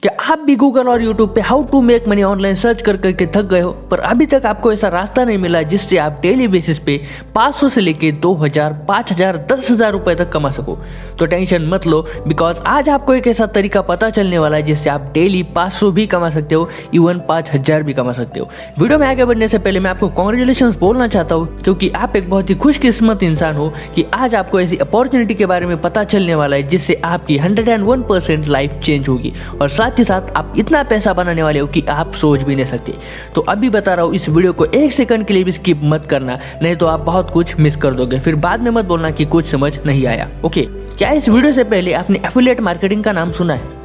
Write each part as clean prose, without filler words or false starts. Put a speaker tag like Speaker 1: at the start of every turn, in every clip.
Speaker 1: क्या आप भी गूगल और यूट्यूब पे how to make money online search कर करके थक गए हो, पर अभी तक आपको ऐसा रास्ता नहीं मिला जिससे आप डेली बेसिस पे 500 से लेके 2000, 5000, 10,000 रुपए तक कमा सको? तो टेंशन मत लो, बिकॉज आज आपको एक ऐसा तरीका पता चलने वाला है जिससे आप डेली 500 भी कमा सकते हो, इवन 5000 भी कमा सकते हो। वीडियो में आगे बढ़ने से पहले मैं आपको कॉन्ग्रेचुलेशन बोलना चाहता हूँ, क्योंकि आप एक बहुत ही खुशकिस्मत इंसान हो कि आज आपको ऐसी अपॉर्चुनिटी के बारे में पता चलने वाला है जिससे आपकी 101% लाइफ चेंज होगी और साथ ही साथ आप इतना पैसा बनाने वाले हो कि आप सोच भी नहीं सकते। तो अभी बता रहा हूँ, इस वीडियो को 1 सेकंड के लिए भी स्किप मत करना, नहीं तो आप बहुत कुछ मिस कर दोगे, फिर बाद में मत बोलना कि कुछ समझ नहीं आया। ओके, क्या इस वीडियो से पहले आपने एफिलिएट मार्केटिंग का नाम सुना है?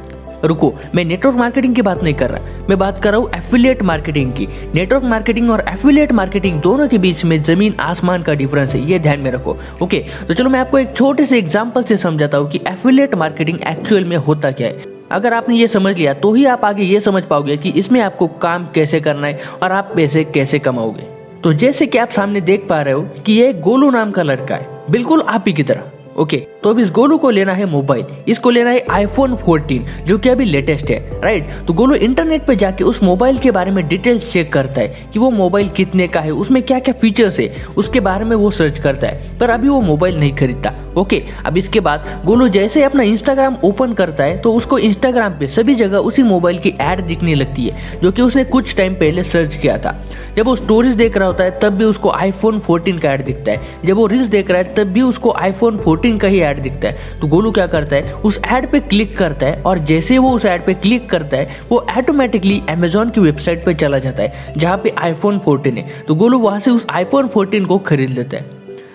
Speaker 1: रुको, मैं नेटवर्क मार्केटिंग की बात नहीं कर रहा, मैं बात कर रहा हूँ एफिलिएट मार्केटिंग की। नेटवर्क मार्केटिंग और एफिलिएट मार्केटिंग दोनों के बीच में जमीन आसमान का डिफरेंस है, ये ध्यान में रखो। ओके, तो चलो मैं आपको एक छोटे से एग्जांपल से समझाता हूँ कि एफिलिएट मार्केटिंग एक्चुअल में होता क्या है। अगर आपने ये समझ लिया तो ही आप आगे ये समझ पाओगे कि इसमें आपको काम कैसे करना है और आप पैसे कैसे कमाओगे। तो जैसे कि आप सामने देख पा रहे हो कि ये गोलू नाम का लड़का है, बिल्कुल आप ही की तरह। ओके, तो अब इस गोलू को लेना है मोबाइल, इसको लेना है iPhone 14 जो कि अभी लेटेस्ट है, राइट। तो गोलू इंटरनेट पे जाके उस मोबाइल के बारे में डिटेल्स चेक करता है कि वो मोबाइल कितने का है, उसमें क्या क्या फीचर्स है, उसके बारे में वो सर्च करता है, पर अभी वो मोबाइल नहीं खरीदता। ओके, अब इसके बाद गोलू जैसे अपना इंस्टाग्राम ओपन करता है तो उसको इंस्टाग्राम पे सभी जगह उसी मोबाइल की ऐड दिखने लगती है जो कि उसने कुछ टाइम पहले सर्च किया था। जब वो स्टोरीज देख रहा होता है तब भी उसको iPhone 14 का ऐड दिखता है, जब वो रील्स देख रहा है तब भी उसको iPhone 14 का ही ऐड दिखता है। तो गोलू क्या करता है, उस ऐड पे क्लिक करता है और जैसे वो उस ऐड पे क्लिक करता है वो ऑटोमेटिकली अमेजोन की वेबसाइट पे चला जाता है जहाँ पे iPhone 14 है। तो गोलू वहां से उस iPhone 14 को खरीद लेता है।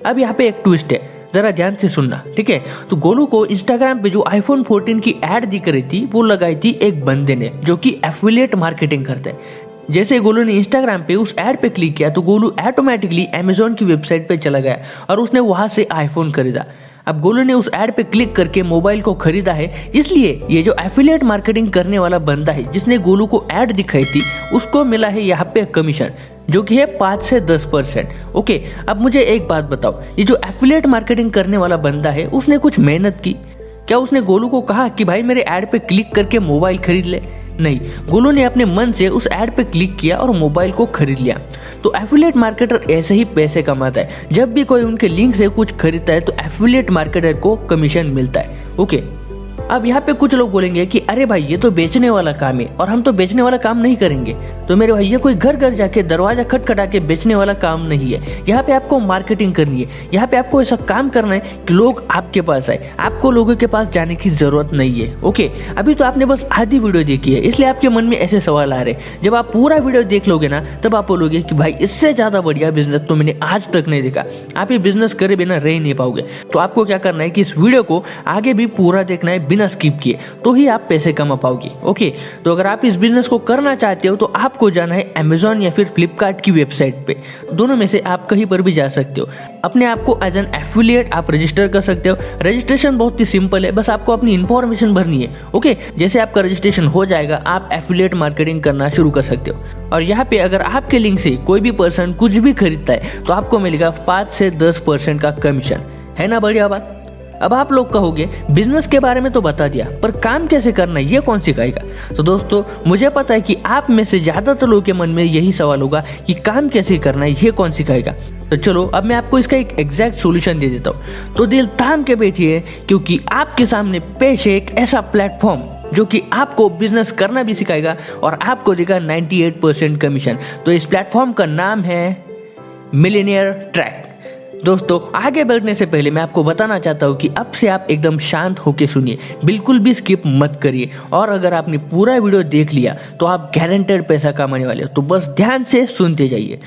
Speaker 1: अब यहाँ पे एक ट्विस्ट है, जरा ध्यान से सुनना, ठीक है। तो गोलू को इंस्टाग्राम पे जो iPhone 14 की ऐड दिख रही थी वो लगाई थी एक बंदे ने जो कि एफिलिएट मार्केटिंग करता है। जैसे गोलू ने इंस्टाग्राम पे उस ऐड पे क्लिक किया तो गोलू ऑटोमेटिकली अमेजोन की वेबसाइट पे चला गया और उसने वहां से आईफोन खरीदा। अब गोलू ने उस ऐड पे क्लिक करके मोबाइल को खरीदा है, इसलिए ये जो एफिलिएट मार्केटिंग करने वाला बंदा है जिसने गोलू को ऐड दिखाई थी उसको मिला है यहाँ पे कमीशन जो कि है 5 से 10%। ओके, अब मुझे एक बात बताओ, ये जो एफिलिएट मार्केटिंग करने वाला बंदा है उसने कुछ मेहनत की क्या? उसने गोलू को कहा कि भाई मेरे ऐड पे क्लिक करके मोबाइल खरीद ले? नहीं, गोलू ने अपने मन से उस ऐड पे क्लिक किया और मोबाइल को खरीद लिया। तो एफिलिएट मार्केटर ऐसे ही पैसे कमाता है, जब भी कोई उनके लिंक से कुछ खरीदता है तो एफिलिएट मार्केटर को कमीशन मिलता है। ओके, अब यहाँ पे कुछ लोग बोलेंगे कि अरे भाई ये तो बेचने वाला काम है और हम तो बेचने वाला काम नहीं करेंगे। तो मेरे भाई, ये कोई घर घर जाके दरवाजा खटखटा के बेचने वाला काम नहीं है। यहाँ पे आपको मार्केटिंग करनी है, यहाँ पे आपको ऐसा काम करना है कि लोग आपके पास आए, आपको लोगों के पास जाने की जरूरत नहीं है। ओके, अभी तो आपने बस आधी वीडियो देखी है, इसलिए आपके मन में ऐसे सवाल आ रहे हैं। जब आप पूरा वीडियो देख लोगे ना तब आप बोलोगे कि भाई इससे ज्यादा बढ़िया बिजनेस तो मैंने आज तक नहीं देखा। आप ये बिजनेस करे बिना रह नहीं पाओगे। तो आपको क्या करना है कि इस वीडियो को आगे भी पूरा देखना है बिना स्किप किए, तो ही आप पैसे कमा पाओगे। ओके, तो अगर आप इस बिजनेस को करना चाहते हो तो आपको जाना है अमेजोन या फिर फ्लिपकार्ट की वेबसाइट पे, दोनों में से आप कहीं पर भी जा सकते हो। अपने आप को एज एन एफिलिएट आप रजिस्टर कर सकते हो। रजिस्ट्रेशन बहुत ही सिंपल है, बस आपको अपनी इंफॉर्मेशन भरनी है। ओके, जैसे आपका रजिस्ट्रेशन हो जाएगा आप एफिलिएट मार्केटिंग करना शुरू कर सकते हो। और यहाँ पे अगर आपके लिंक से कोई भी पर्सन कुछ भी खरीदता है तो आपको मिलेगा 5 से 10% का कमीशन। है ना बढ़िया बात? अब आप लोग कहोगे बिजनेस के बारे में तो बता दिया, पर काम कैसे करना है ये कौन सिखाएगा? तो दोस्तों, मुझे पता है कि आप में से ज्यादातर लोगों के मन में यही सवाल होगा कि काम कैसे करना है ये कौन सिखाएगा। तो चलो अब मैं आपको इसका एक एग्जैक्ट सॉल्यूशन दे देता हूँ। तो दिल थाम के बैठिए, क्योंकि आपके सामने पेश है एक ऐसा प्लेटफॉर्म जो कि आपको बिजनेस करना भी सिखाएगा और आपको देगा 98% कमीशन। तो इस प्लेटफॉर्म का नाम है मिलियनेयर ट्रैक। दोस्तों, आगे बढ़ने से पहले मैं आपको बताना चाहता हूँ कि अब से आप एकदम शांत होकर सुनिए, बिल्कुल भी स्किप मत करिए। और अगर आपने पूरा वीडियो देख लिया तो आप गारंटेड पैसा कमाने वाले हो, तो बस ध्यान से सुनते जाइए।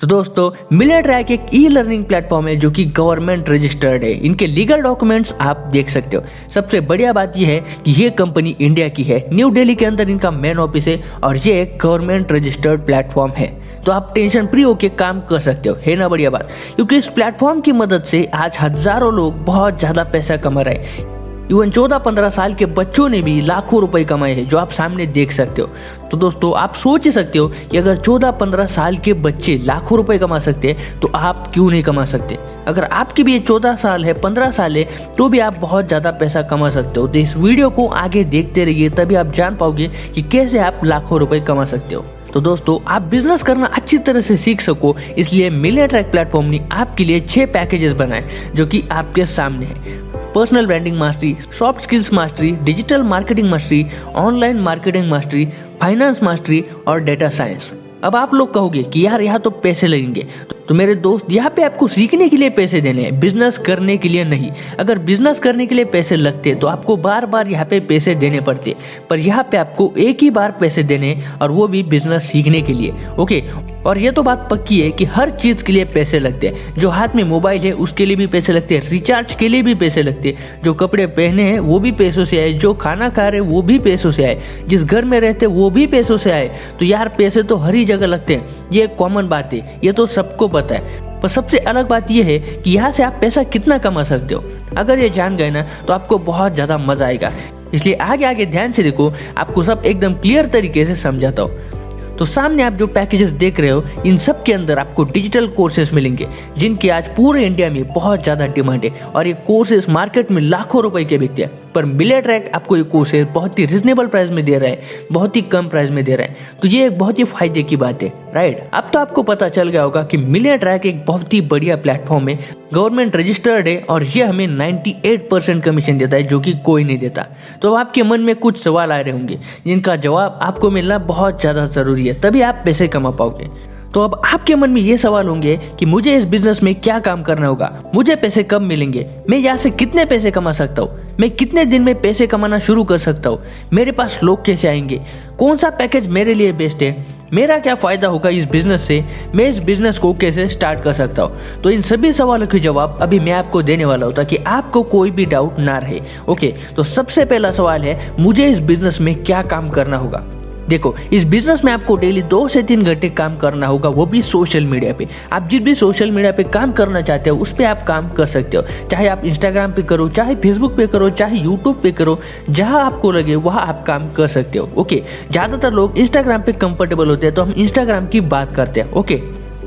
Speaker 1: तो दोस्तों, मिलियनेयर ट्रैक एक ई लर्निंग प्लेटफॉर्म है जो कि गवर्नमेंट रजिस्टर्ड है। इनके लीगल डॉक्यूमेंट्स आप देख सकते हो। सबसे बढ़िया बात यह है कि ये कंपनी इंडिया की है, न्यू दिल्ली के अंदर इनका मेन ऑफिस है और ये एक गवर्नमेंट रजिस्टर्ड प्लेटफॉर्म है। तो आप टेंशन फ्री होकर काम कर सकते हो। है ना बढ़िया बात? क्योंकि इस प्लेटफॉर्म की मदद से आज हजारों लोग बहुत ज्यादा पैसा कमा रहे हैं। इवन 14-15 साल के बच्चों ने भी लाखों रुपए कमाए हैं, जो आप सामने देख सकते हो। तो दोस्तों आप सोच ही सकते हो कि अगर 14-15 साल के बच्चे लाखों रुपए कमा सकते हैं तो आप क्यों नहीं कमा सकते। अगर आपकी भी 14 साल है, 15 साल है, तो भी आप बहुत ज़्यादा पैसा कमा सकते हो। तो इस वीडियो को आगे देखते रहिए, तभी आप जान पाओगे कि कैसे आप लाखों रुपए कमा सकते हो। तो दोस्तों आप बिजनेस करना अच्छी तरह से सीख सको, इसलिए मिलियन ट्रैक प्लेटफॉर्म ने आपके लिए 6 पैकेजेस बनाए जो कि आपके सामने है। Personal branding mastery, soft skills mastery, digital marketing mastery, online marketing mastery, finance mastery और डेटा साइंस। अब आप लोग कहोगे कि यार यहाँ तो पैसे लगेंगे, तो मेरे दोस्त यहाँ पे आपको सीखने के लिए पैसे देने हैं, बिजनेस करने के लिए नहीं। अगर बिजनेस करने के लिए पैसे लगते तो आपको बार बार यहाँ पे पैसे देने पड़ते, पर यहाँ पे आपको एक ही बार पैसे देने, और वो भी बिजनेस सीखने के लिए। ओके, और ये तो बात पक्की है कि हर चीज़ के लिए पैसे लगते हैं। जो हाथ में मोबाइल है उसके लिए भी पैसे लगते हैं, रिचार्ज के लिए भी पैसे लगते हैं, जो कपड़े पहने हैं वो भी पैसों से आए, जो खाना खा रहे वो भी पैसों से आए, जिस घर में रहते वो भी पैसों से आए। तो यार पैसे तो हर ही जगह लगते हैं, ये एक कॉमन बात है, ये तो सबको पता है। पर सबसे अलग बात यह है कि यहाँ से आप पैसा कितना कमा सकते हो। अगर ये जान गए ना तो आपको बहुत ज़्यादा मजा आएगा, इसलिए आगे आगे ध्यान से देखो, आपको सब एकदम क्लियर तरीके से समझाता हूँ। तो सामने आप जो पैकेजेस देख रहे हो, इन सब के अंदर आपको डिजिटल कोर्सेज मिलेंगे, जिनकी आज पूरे इंडिया में बहुत ज़्यादा डिमांड है, और ये कोर्सेज मार्केट में लाखों रुपए के बिकते हैं। पर मिलियन ट्रैक आपको ये कोर्सेज बहुत ही रिजनेबल प्राइस में दे रहा है, बहुत ही कम प्राइस में दे रहा है। तो ये एक बहुत ही फायदे की बात है, राइट। अब तो आपको पता चल गया होगा कि मिलियन ट्रैक एक बहुत ही बढ़िया प्लेटफॉर्म है, गवर्नमेंट रजिस्टर्ड है, और ये हमें 98% कमीशन देता है, जो कि कोई नहीं देता। तो अब आपके मन में कुछ सवाल आ रहे होंगे जिनका जवाब आपको मिलना बहुत ज़्यादा ज़रूरी है, तभी आप पैसे कमा पाओगे। तो अब आपके मन में ये सवाल होंगे कि मुझे इस बिजनेस में क्या काम करना होगा, मुझे पैसे कब मिलेंगे, मैं यहाँ से कितने पैसे कमा सकता हूँ, मैं कितने दिन में पैसे कमाना शुरू कर सकता हूँ, मेरे पास लोग कैसे आएंगे, कौन सा पैकेज मेरे लिए बेस्ट है, मेरा क्या फ़ायदा होगा इस बिज़नेस से, मैं इस बिज़नेस को कैसे स्टार्ट कर सकता हूँ। तो इन सभी सवालों के जवाब अभी मैं आपको देने वाला हूँ, ताकि आपको कोई भी डाउट ना रहे। ओके, तो सबसे पहला सवाल है, मुझे इस बिज़नेस में क्या काम करना होगा। देखो, इस बिजनेस में आपको डेली 2 से 3 घंटे काम करना होगा, वो भी सोशल मीडिया पे। आप जिस भी सोशल मीडिया पे काम करना चाहते हो उस पर आप काम कर सकते हो, चाहे आप इंस्टाग्राम पे करो, चाहे फेसबुक पे करो, चाहे यूट्यूब पे करो, जहां आपको लगे वहां आप काम कर सकते हो। ओके, ज़्यादातर लोग इंस्टाग्राम पे कंफर्टेबल होते हैं, तो हम इंस्टाग्राम की बात करते हैं। ओके,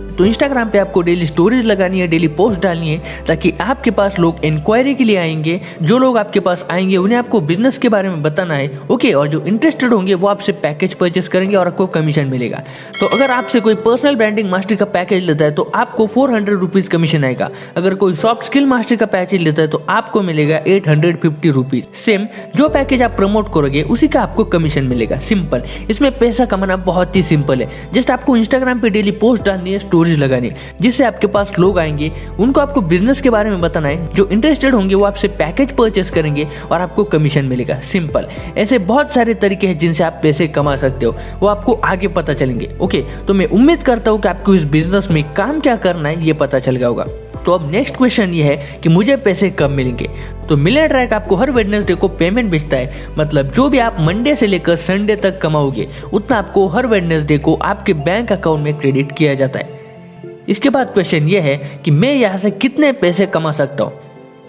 Speaker 1: तो इंस्टाग्राम पे आपको डेली स्टोरीज लगानी है, डेली पोस्ट डालनी है, ताकि आपके पास लोग इंक्वायरी के लिए आएंगे। जो लोग आपके पास आएंगे उन्हें आपको बिजनेस के बारे में बताना है। ओके, और जो इंटरेस्टेड होंगे वो आपसे पैकेज परचेस करेंगे और आपको कमीशन मिलेगा। तो अगर आपसे कोई पर्सनल ब्रांडिंग मास्टरी का पैकेज लेता है तो आपको 400 रुपीज़ कमीशन आएगा। अगर कोई सॉफ्ट स्किल मास्टरी का पैकेज लेता है तो आपको मिलेगा 850 रुपीज़। सेम जो पैकेज आप प्रमोट करोगे उसी का आपको कमीशन मिलेगा। सिंपल, इसमें पैसा कमाना बहुत ही सिंपल है। जस्ट आपको इंस्टाग्राम पे डेली पोस्ट डालनी है, स्टोरी लगानी, जिससे आपके पास लोग आएंगे, उनको आपको बिजनेस के बारे में बताना है, जो इंटरेस्टेड होंगे वो आपसे पैकेज परचेस करेंगे और आपको कमीशन मिलेगा। सिंपल, ऐसे बहुत सारे तरीके हैं जिनसे आप पैसे कमा सकते हो, वो आपको आगे पता चलेंगे। ओके, तो मैं उम्मीद करता हूँ कि आपको इस बिजनेस में काम क्या करना है ये पता चल गया होगा। तो अब नेक्स्ट क्वेश्चन ये है कि मुझे पैसे कब मिलेंगे। तो मिलियन ट्रैक आपको हर वेडनेसडे को पेमेंट भेजता है, मतलब जो भी आप मंडे से लेकर संडे तक कमाओगे उतना आपको हर वेडनेसडे को आपके बैंक अकाउंट में क्रेडिट किया जाता है। इसके बाद क्वेश्चन ये है कि मैं यहाँ से कितने पैसे कमा सकता हूँ।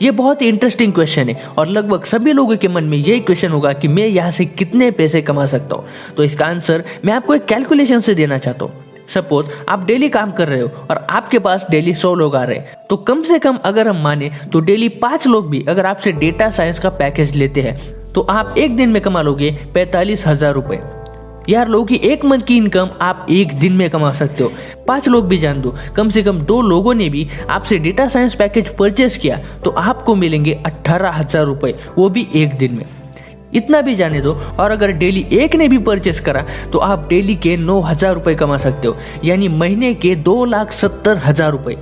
Speaker 1: ये बहुत ही इंटरेस्टिंग क्वेश्चन है और लगभग सभी लोगों के मन में यही क्वेश्चन होगा कि मैं यहाँ से कितने पैसे कमा सकता हूँ। तो इसका आंसर मैं आपको एक कैलकुलेशन से देना चाहता हूँ। सपोज आप डेली काम कर रहे हो और आपके पास डेली 100 लोग आ रहे हैं, तो कम से कम अगर हम माने तो डेली 5 लोग भी अगर आपसे डेटा साइंस का पैकेज लेते हैं तो आप एक दिन में कमा लोगे 45,000 रुपये। यार, लोगों की एक मंथ की इनकम आप एक दिन में कमा सकते हो। 5 लोग भी जान दो, कम से कम 2 लोगों ने भी आपसे डेटा साइंस पैकेज परचेस किया तो आपको मिलेंगे 18,000 रुपये, वो भी एक दिन में। इतना भी जाने दो, और अगर डेली एक ने भी परचेस करा तो आप डेली के 9,000 रुपये कमा सकते हो, यानी महीने के 2,70,000 रुपये।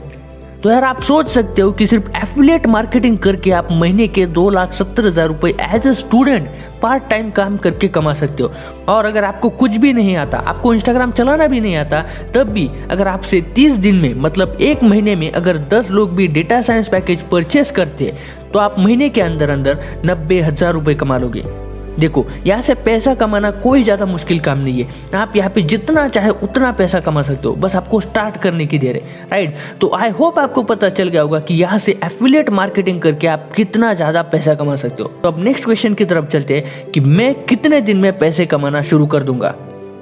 Speaker 1: तो यार, आप सोच सकते हो कि सिर्फ एफिलिएट मार्केटिंग करके आप महीने के 2,70,000 रुपये as a student part time काम करके कमा सकते हो। और अगर आपको कुछ भी नहीं आता, आपको इंस्टाग्राम चलाना भी नहीं आता, तब भी अगर आपसे 30 दिन में मतलब एक महीने में अगर 10 लोग भी डेटा साइंस पैकेज परचेस करते तो आप महीने के अंदर अंदर 90,000 रुपये कमा लोगे। देखो, यहाँ से पैसा कमाना कोई ज़्यादा मुश्किल काम नहीं है। आप यहाँ पे जितना चाहे उतना पैसा कमा सकते हो, बस आपको स्टार्ट करने की देर है, राइट। तो आई होप आपको पता चल गया होगा कि यहाँ से एफिलिएट मार्केटिंग करके आप कितना ज़्यादा पैसा कमा सकते हो। तो अब नेक्स्ट क्वेश्चन की तरफ चलते हैं कि मैं कितने दिन में पैसे कमाना शुरू कर दूंगा।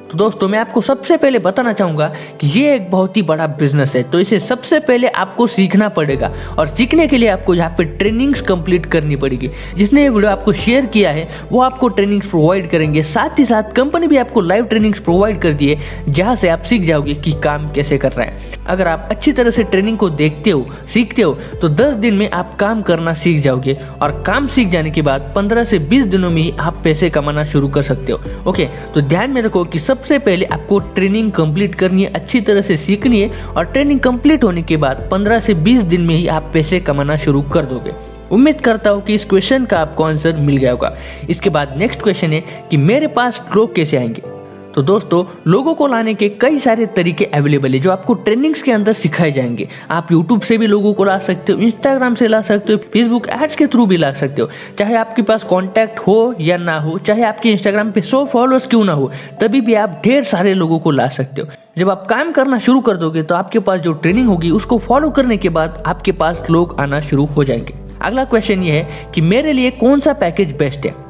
Speaker 1: तो दोस्तों, मैं आपको सबसे पहले बताना चाहूँगा कि ये एक बहुत ही बड़ा बिजनेस है, तो इसे सबसे पहले आपको सीखना पड़ेगा और सीखने के लिए आपको यहाँ पे ट्रेनिंग्स कंप्लीट करनी पड़ेगी। जिसने ये वीडियो आपको शेयर किया है वो आपको ट्रेनिंग्स प्रोवाइड करेंगे, साथ ही साथ कंपनी भी आपको लाइव ट्रेनिंग्स प्रोवाइड कर दी है जहाँ से आप सीख जाओगे कि काम कैसे कर रहा है। अगर आप अच्छी तरह से ट्रेनिंग को देखते हो, सीखते हो, तो 10 दिन में आप काम करना सीख जाओगे और काम सीख जाने के बाद 15 से 20 दिनों में ही आप पैसे कमाना शुरू कर सकते हो। ओके, तो ध्यान में रखो कि सबसे पहले आपको ट्रेनिंग कंप्लीट करनी है, अच्छी तरह से सीखनी है और ट्रेनिंग कंप्लीट होने के बाद 15 से 20 दिन में ही आप पैसे कमाना शुरू कर दोगे। उम्मीद करता हूँ कि इस क्वेश्चन का आपको आंसर मिल गया होगा। इसके बाद नेक्स्ट क्वेश्चन है कि मेरे पास लोग कैसे आएंगे। तो दोस्तों, लोगों को लाने के कई सारे तरीके अवेलेबल है जो आपको ट्रेनिंग्स के अंदर सिखाए जाएंगे। आप यूट्यूब से भी लोगों को ला सकते हो, इंस्टाग्राम से ला सकते हो, फेसबुक एड्स के थ्रू भी ला सकते हो। चाहे आपके पास कॉन्टैक्ट हो या ना हो, चाहे आपके इंस्टाग्राम पे 100 फॉलोअर्स क्यों ना हो, तभी भी आप ढेर सारे लोगों को ला सकते हो। जब आप काम करना शुरू कर दोगे तो आपके पास जो ट्रेनिंग होगी उसको फॉलो करने के बाद आपके पास लोग आना शुरू हो जाएंगे। अगला क्वेश्चन ये है कि मेरे लिए कौन सा पैकेज बेस्ट है।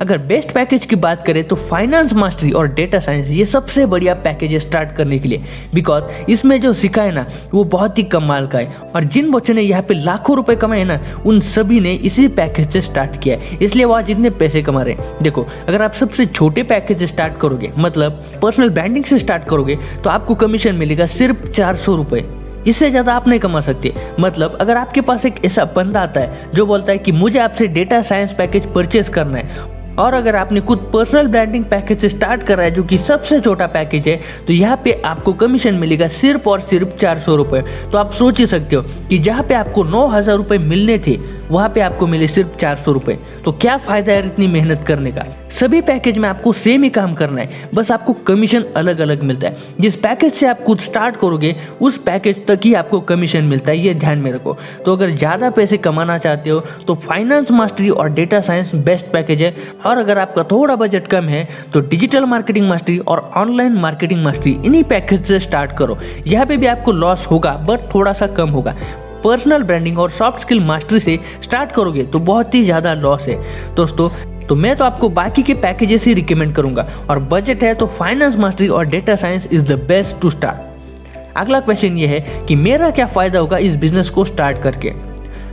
Speaker 1: अगर बेस्ट पैकेज की बात करें तो फाइनेंस मास्टरी और डेटा साइंस ये सबसे बढ़िया पैकेज है स्टार्ट करने के लिए, बिकॉज इसमें जो सीखा है ना वो बहुत ही कमाल का है। और जिन बच्चों ने यहाँ पे लाखों रुपए कमाए ना, उन सभी ने इसी पैकेज से स्टार्ट किया है, इसलिए वो आज इतने पैसे कमा रहे हैं। देखो, अगर आप सबसे छोटे पैकेज से स्टार्ट करोगे, मतलब पर्सनल ब्रांडिंग से स्टार्ट करोगे, तो आपको कमीशन मिलेगा सिर्फ 400 रुपये। इससे ज़्यादा आप नहीं कमा सकते। मतलब अगर आपके पास एक ऐसा बंदा आता है जो बोलता है कि मुझे आपसे डेटा साइंस पैकेज परचेस करना है, और अगर आपने खुद पर्सनल ब्रांडिंग पैकेज से स्टार्ट कर रहा है जो कि सबसे छोटा पैकेज है, तो यहाँ पे आपको कमीशन मिलेगा सिर्फ और सिर्फ 400 रुपये। तो आप सोच ही सकते हो कि जहाँ पे आपको 9,000 रुपये मिलने थे वहाँ पे आपको मिले सिर्फ 400 रुपये। तो क्या फायदा है इतनी मेहनत करने का। सभी पैकेज में आपको सेम ही काम करना है, बस आपको कमीशन अलग अलग मिलता है। जिस पैकेज से आप खुद स्टार्ट करोगे उस पैकेज तक ही आपको कमीशन मिलता है, ये ध्यान में रखो। तो अगर ज़्यादा पैसे कमाना चाहते हो तो फाइनेंस मास्टरी और डेटा साइंस बेस्ट पैकेज है। और अगर आपका थोड़ा बजट कम है तो डिजिटल मार्केटिंग मास्टरी और ऑनलाइन मार्केटिंग मास्टरी, इन्हीं पैकेज से स्टार्ट करो। यहाँ पे भी आपको लॉस होगा बट थोड़ा सा कम होगा। पर्सनल ब्रांडिंग और सॉफ्ट स्किल मास्टरी से स्टार्ट करोगे तो बहुत ही ज़्यादा लॉस है दोस्तों। तो मैं तो आपको बाकी के पैकेजेस ही रिकमेंड करूंगा, और बजट है तो फाइनेंस मास्टरी और data science is the best to start. अगला क्वेश्चन ये है कि मेरा क्या फ़ायदा होगा इस बिजनेस को स्टार्ट करके।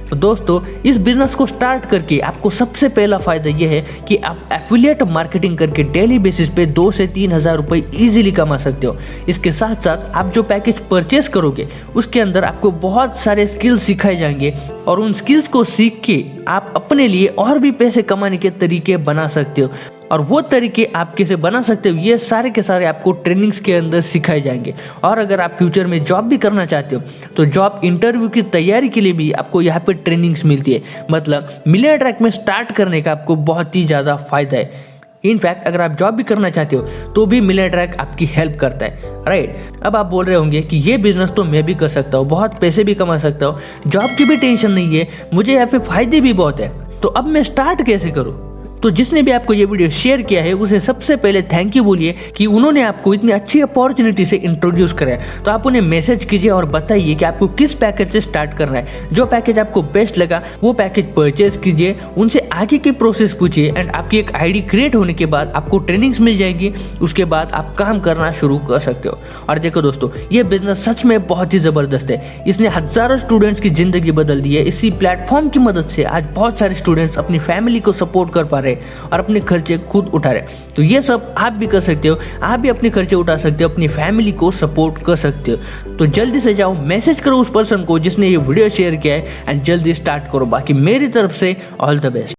Speaker 1: तो दोस्तों, इस बिजनेस को स्टार्ट करके आपको सबसे पहला फ़ायदा यह है कि आप एफिलिएट मार्केटिंग करके डेली बेसिस पे 2 से 3 हज़ार रुपये ईजिली कमा सकते हो। इसके साथ साथ आप जो पैकेज परचेस करोगे उसके अंदर आपको बहुत सारे स्किल्स सिखाए जाएंगे, और उन स्किल्स को सीख के आप अपने लिए और भी पैसे कमाने के तरीके बना सकते हो। और वो तरीके आप कैसे बना सकते हो ये सारे के सारे आपको ट्रेनिंग्स के अंदर सिखाए जाएंगे। और अगर आप फ्यूचर में जॉब भी करना चाहते हो तो जॉब इंटरव्यू की तैयारी के लिए भी आपको यहाँ पे ट्रेनिंग्स मिलती है। मतलब मिलियनेयर ट्रैक में स्टार्ट करने का आपको बहुत ही ज़्यादा फायदा है। इनफैक्ट अगर आप जॉब भी करना चाहते हो तो भी मिलियनेयर ट्रैक आपकी हेल्प करता है, राइट। अब आप बोल रहे होंगे कि ये बिजनेस तो मैं भी कर सकता हूँ, बहुत पैसे भी कमा सकता हूँ, जॉब की भी टेंशन नहीं है, मुझे यहाँ पे फायदे भी बहुत है, तो अब मैं स्टार्ट कैसे करूँ। तो जिसने भी आपको ये वीडियो शेयर किया है उसे सबसे पहले थैंक यू बोलिए कि उन्होंने आपको इतनी अच्छी अपॉर्चुनिटी से इंट्रोड्यूस कराया। तो आप उन्हें मैसेज कीजिए और बताइए कि आपको किस पैकेज से स्टार्ट करना है। जो पैकेज आपको बेस्ट लगा वो पैकेज परचेज कीजिए, उनसे आगे की प्रोसेस पूछिए, एंड आपकी एक आईडी क्रिएट होने के बाद आपको ट्रेनिंग्स मिल जाएगी। उसके बाद आप काम करना शुरू कर सकते हो। और देखो दोस्तों, ये बिजनेस सच में बहुत ही ज़बरदस्त है। इसने हज़ारों स्टूडेंट्स की ज़िंदगी बदल दी है। इसी प्लेटफॉर्म की मदद से आज बहुत सारे स्टूडेंट्स अपनी फैमिली को सपोर्ट कर पा रहे और अपने खर्चे खुद उठा रहे। तो ये सब आप भी कर सकते हो, आप भी अपने खर्चे उठा सकते हो, अपनी फैमिली को सपोर्ट कर सकते हो। तो जल्दी से जाओ, मैसेज करो उस पर्सन को जिसने ये वीडियो शेयर किया है, एंड जल्दी स्टार्ट करो। बाकी मेरी तरफ से ऑल द बेस्ट।